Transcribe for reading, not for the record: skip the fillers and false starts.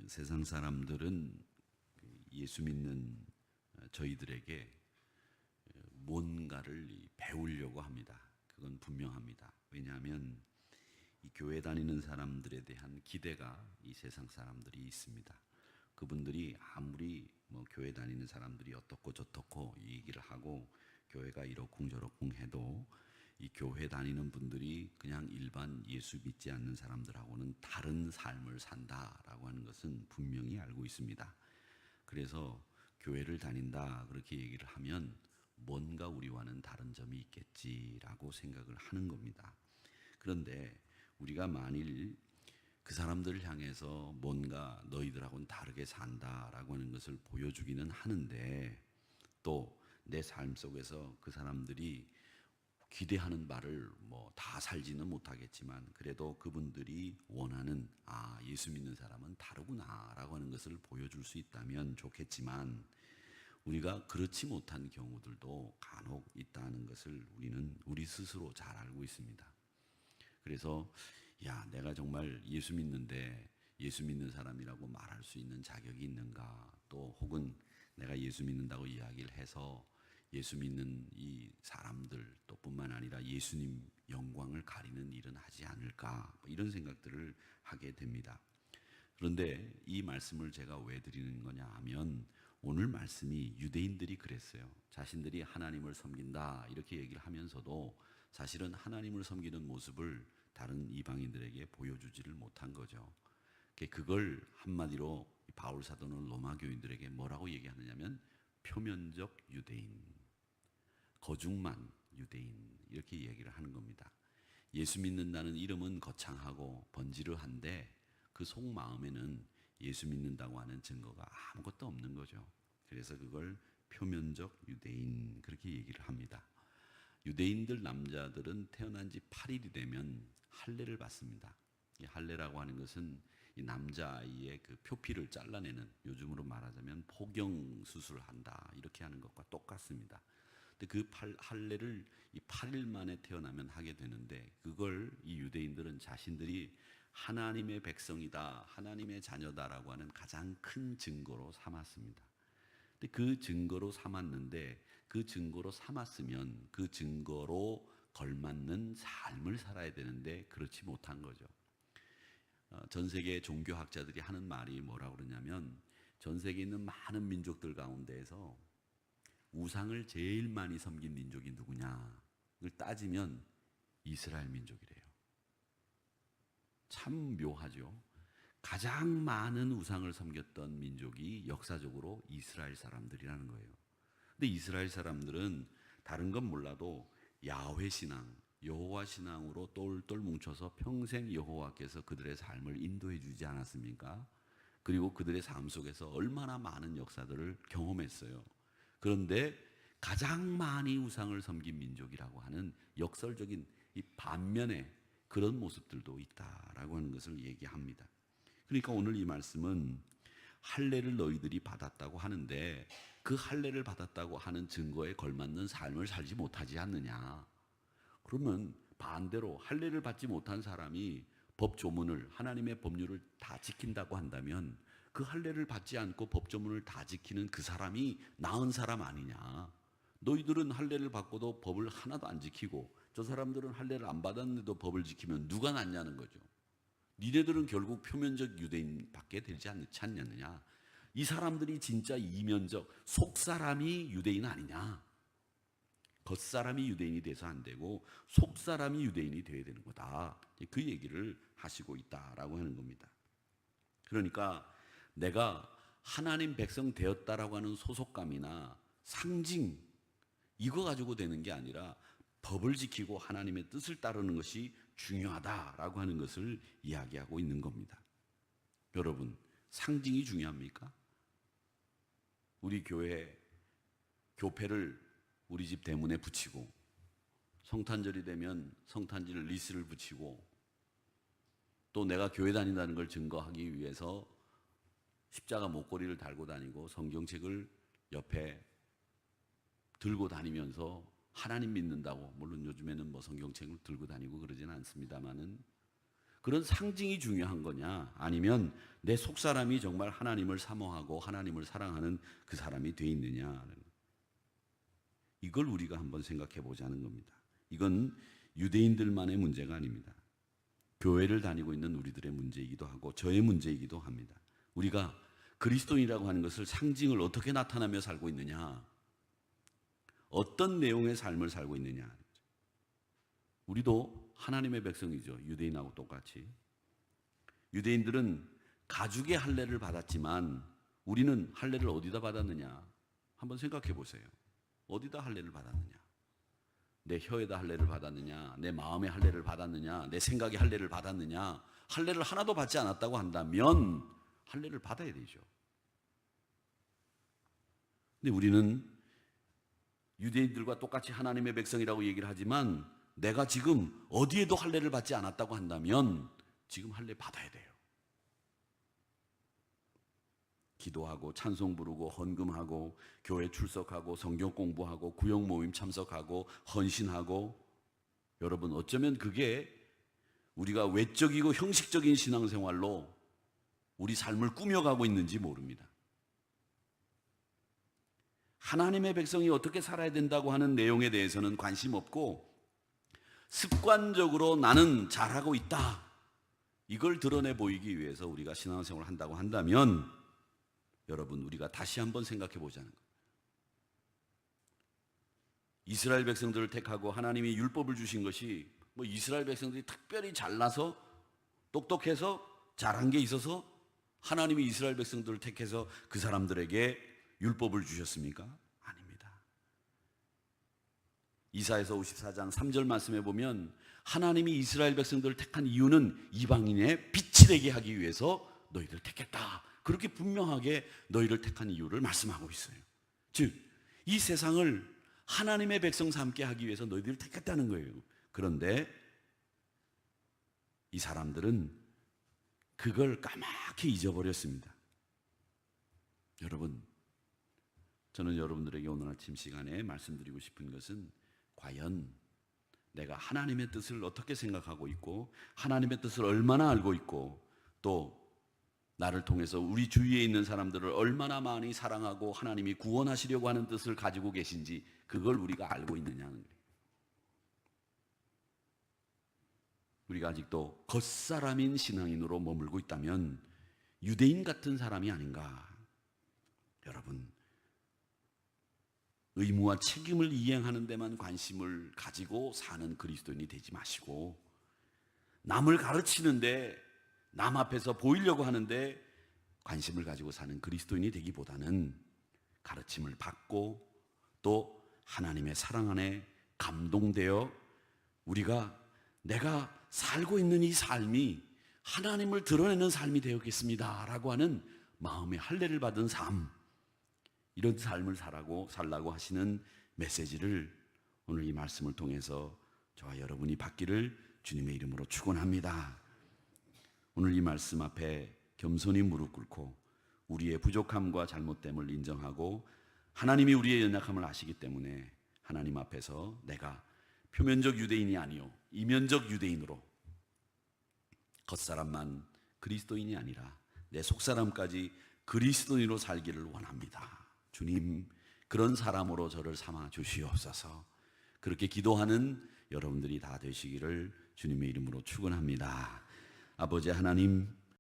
세상 사람들은 예수 믿는 저희들에게 뭔가를 배우려고 합니다. 그건 분명합니다. 왜냐하면 이 교회 다니는 사람들에 대한 기대가 이 세상 사람들이 있습니다. 그분들이 아무리 교회 다니는 사람들이 어떻고 저떻고 이 얘기를 하고 교회가 이러쿵저러쿵 해도 이 교회 다니는 분들이 그냥 일반 예수 믿지 않는 사람들하고는 다른 삶을 산다라고 하는 것은 분명히 알고 있습니다. 그래서 교회를 다닌다 그렇게 얘기를 하면 뭔가 우리와는 다른 점이 있겠지라고 생각을 하는 겁니다. 그런데 우리가 만일 그 사람들을 향해서 뭔가 너희들하고는 다르게 산다라고 하는 것을 보여주기는 하는데 또 내 삶 속에서 그 사람들이 기대하는 바를 다 살지는 못하겠지만 그래도 그분들이 원하는 예수 믿는 사람은 다르구나라고 하는 것을 보여줄 수 있다면 좋겠지만 우리가 그렇지 못한 경우들도 간혹 있다는 것을 우리는 우리 스스로 잘 알고 있습니다. 그래서 내가 정말 예수 믿는데 예수 믿는 사람이라고 말할 수 있는 자격이 있는가, 또 혹은 내가 예수 믿는다고 이야기를 해서 예수 믿는 이 사람들 또 뿐만 아니라 예수님 영광을 가리는 일은 하지 않을까, 이런 생각들을 하게 됩니다. 그런데 이 말씀을 제가 왜 드리는 거냐 하면 오늘 말씀이 유대인들이 그랬어요. 자신들이 하나님을 섬긴다 이렇게 얘기를 하면서도 사실은 하나님을 섬기는 모습을 다른 이방인들에게 보여주지를 못한 거죠. 그걸 한마디로 바울 사도는 로마 교인들에게 뭐라고 얘기하느냐면 표면적 유대인, 거중만 유대인, 이렇게 얘기를 하는 겁니다. 예수 믿는다는 이름은 거창하고 번지르한데 그 속마음에는 예수 믿는다고 하는 증거가 아무것도 없는 거죠. 그래서 그걸 표면적 유대인 그렇게 얘기를 합니다. 유대인들 남자들은 태어난 지 8일이 되면 할례를 받습니다. 이 할례라고 하는 것은 이 남자아이의 그 표피를 잘라내는, 요즘으로 말하자면 포경 수술을 한다 이렇게 하는 것과 똑같습니다. 근데 그 할례를 이 8일 만에 태어나면 하게 되는데 그걸 이 유대인들은 자신들이 하나님의 백성이다, 하나님의 자녀다라고 하는 가장 큰 증거로 삼았습니다. 근데 그 증거로 삼았는데 그 증거로 삼았으면 그 증거로 걸맞는 삶을 살아야 되는데 그렇지 못한 거죠. 전 세계 종교학자들이 하는 말이 뭐라고 그러냐면 전 세계에 있는 많은 민족들 가운데에서 우상을 제일 많이 섬긴 민족이 누구냐를 따지면 이스라엘 민족이래요. 참 묘하죠. 가장 많은 우상을 섬겼던 민족이 역사적으로 이스라엘 사람들이라는 거예요. 근데 이스라엘 사람들은 다른 건 몰라도 야훼 신앙, 여호와 신앙으로 똘똘 뭉쳐서 평생 여호와께서 그들의 삶을 인도해 주지 않았습니까? 그리고 그들의 삶 속에서 얼마나 많은 역사들을 경험했어요. 그런데 가장 많이 우상을 섬긴 민족이라고 하는 역설적인 이 반면에 그런 모습들도 있다라고 하는 것을 얘기합니다. 그러니까 오늘 이 말씀은 할례를 너희들이 받았다고 하는데 그 할례를 받았다고 하는 증거에 걸맞는 삶을 살지 못하지 않느냐. 그러면 반대로 할례를 받지 못한 사람이 법조문을, 하나님의 법률을 다 지킨다고 한다면 그 할례를 받지 않고 법조문을 다 지키는 그 사람이 나은 사람 아니냐. 너희들은 할례를 받고도 법을 하나도 안 지키고 저 사람들은 할례를 안 받았는데도 법을 지키면 누가 낫냐는 거죠. 니네들은 결국 표면적 유대인밖에 되지 않지 않느냐. 이 사람들이 진짜 이면적 속사람이 유대인 아니냐. 겉사람이 유대인이 돼서 안 되고 속사람이 유대인이 되어야 되는 거다. 그 얘기를 하시고 있다라고 하는 겁니다. 그러니까 내가 하나님 백성 되었다라고 하는 소속감이나 상징 이거 가지고 되는 게 아니라 법을 지키고 하나님의 뜻을 따르는 것이 중요하다라고 하는 것을 이야기하고 있는 겁니다. 여러분, 상징이 중요합니까? 우리 교회 교패를 우리 집 대문에 붙이고 성탄절이 되면 성탄절 리스를 붙이고 또 내가 교회 다닌다는 걸 증거하기 위해서 십자가 목걸이를 달고 다니고 성경책을 옆에 들고 다니면서 하나님 믿는다고, 물론 요즘에는 성경책을 들고 다니고 그러지는 않습니다만은 그런 상징이 중요한 거냐, 아니면 내 속사람이 정말 하나님을 사모하고 하나님을 사랑하는 그 사람이 돼 있느냐, 이걸 우리가 한번 생각해 보자는 겁니다. 이건 유대인들만의 문제가 아닙니다. 교회를 다니고 있는 우리들의 문제이기도 하고 저의 문제이기도 합니다. 우리가 그리스도인이라고 하는 것을 상징을 어떻게 나타나며 살고 있느냐, 어떤 내용의 삶을 살고 있느냐. 우리도 하나님의 백성이죠. 유대인하고 똑같이. 유대인들은 가죽의 할례를 받았지만 우리는 할례를 어디다 받았느냐, 한번 생각해 보세요. 어디다 할례를 받았느냐? 내 혀에다 할례를 받았느냐, 내 마음의 할례를 받았느냐, 내 생각의 할례를 받았느냐. 할례를 하나도 받지 않았다고 한다면 할례를 받아야 되죠. 근데 우리는 유대인들과 똑같이 하나님의 백성이라고 얘기를 하지만 내가 지금 어디에도 할례를 받지 않았다고 한다면 지금 할례 받아야 돼요. 기도하고 찬송 부르고 헌금하고 교회 출석하고 성경 공부하고 구역 모임 참석하고 헌신하고, 여러분 어쩌면 그게 우리가 외적이고 형식적인 신앙생활로 우리 삶을 꾸며가고 있는지 모릅니다. 하나님의 백성이 어떻게 살아야 된다고 하는 내용에 대해서는 관심 없고 습관적으로 나는 잘하고 있다, 이걸 드러내 보이기 위해서 우리가 신앙생활을 한다고 한다면 여러분, 우리가 다시 한번 생각해 보자는 거예요. 이스라엘 백성들을 택하고 하나님이 율법을 주신 것이 뭐 이스라엘 백성들이 특별히 잘나서 똑똑해서 잘한 게 있어서 하나님이 이스라엘 백성들을 택해서 그 사람들에게 율법을 주셨습니까? 아닙니다. 이사야서 54장 3절 말씀에 보면 하나님이 이스라엘 백성들을 택한 이유는 이방인의 빛이 되게 하기 위해서 너희들 택했다, 그렇게 분명하게 너희를 택한 이유를 말씀하고 있어요. 즉, 이 세상을 하나님의 백성 삼게 하기 위해서 너희들을 택했다는 거예요. 그런데 이 사람들은 그걸 까맣게 잊어버렸습니다. 여러분, 저는 여러분들에게 오늘 아침 시간에 말씀드리고 싶은 것은 과연 내가 하나님의 뜻을 어떻게 생각하고 있고 하나님의 뜻을 얼마나 알고 있고 또 나를 통해서 우리 주위에 있는 사람들을 얼마나 많이 사랑하고 하나님이 구원하시려고 하는 뜻을 가지고 계신지, 그걸 우리가 알고 있느냐는 거예요. 우리가 아직도 겉사람인 신앙인으로 머물고 있다면 유대인 같은 사람이 아닌가. 여러분, 의무와 책임을 이행하는 데만 관심을 가지고 사는 그리스도인이 되지 마시고, 남을 가르치는데 남 앞에서 보이려고 하는데 관심을 가지고 사는 그리스도인이 되기보다는 가르침을 받고 또 하나님의 사랑 안에 감동되어 우리가 내가 살고 있는 이 삶이 하나님을 드러내는 삶이 되었겠습니다 라고 하는 마음의 할례를 받은 삶, 이런 삶을 살라고 하시는 메시지를 오늘 이 말씀을 통해서 저와 여러분이 받기를 주님의 이름으로 축원합니다. 오늘 이 말씀 앞에 겸손히 무릎 꿇고 우리의 부족함과 잘못됨을 인정하고 하나님이 우리의 연약함을 아시기 때문에 하나님 앞에서 내가 표면적 유대인이 아니요 이면적 유대인으로, 겉사람만 그리스도인이 아니라 내 속사람까지 그리스도인으로 살기를 원합니다. 주님, 그런 사람으로 저를 삼아 주시옵소서. 그렇게 기도하는 여러분들이 다 되시기를 주님의 이름으로 축원합니다. 아버지 하나님,